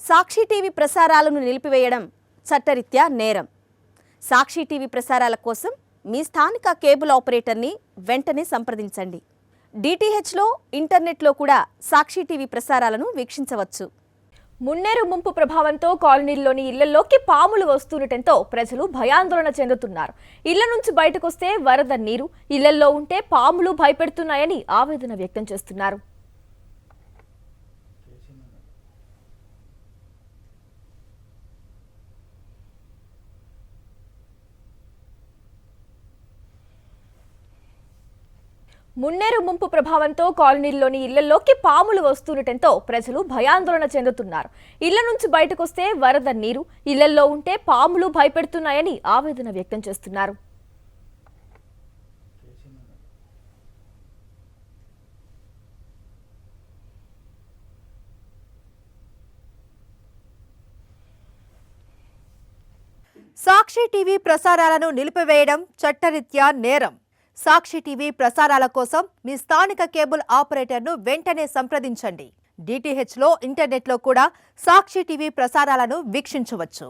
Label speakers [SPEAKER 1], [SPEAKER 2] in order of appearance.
[SPEAKER 1] సాక్షి TV ప్రసారాలను నిలిపివేయడం చట్టరీత్యా నేరం. సాక్షి టీవీ ప్రసారాల కోసం మీ స్థానిక కేబుల్ ఆపరేటర్ని వెంటనే సంప్రదించండి. డిటిహెచ్లో, ఇంటర్నెట్లో కూడా సాక్షి టీవీ ప్రసారాలను వీక్షించవచ్చు.
[SPEAKER 2] మున్నేరు ముంపు ప్రభావంతో కాలనీల్లోని ఇళ్లలోకి పాములు వస్తుండటంతో ప్రజలు భయాందోళన చెందుతున్నారు. ఇళ్ల నుంచి బయటకొస్తే వరద నీరు, ఇళ్లలో ఉంటే పాములు భయపెడుతున్నాయని ఆవేదన వ్యక్తం చేస్తున్నారు. మున్నేరు ముంపు ప్రభావంతో కాలనీల్లోని ఇళ్లలోకి పాములు వస్తుండటంతో ప్రజలు భయాందోళన చెందుతున్నారు. ఇళ్ల నుంచి బయటకొస్తే వరద నీరు, ఇళ్లలో ఉంటే పాములు భయపెడుతున్నాయని ఆవేదన వ్యక్తం చేస్తున్నారు.
[SPEAKER 3] సాక్షి టీవీ ప్రసారాలను నిలిపివేయడం చట్టరీత్యా నేరం. సాక్షి టీవీ ప్రసారాల కోసం మీ స్థానిక కేబుల్ ఆపరేటర్ను వెంటనే సంప్రదించండి. డిటిహెచ్లో, ఇంటర్నెట్లో కూడా సాక్షి టీవీ ప్రసారాలను వీక్షించవచ్చు.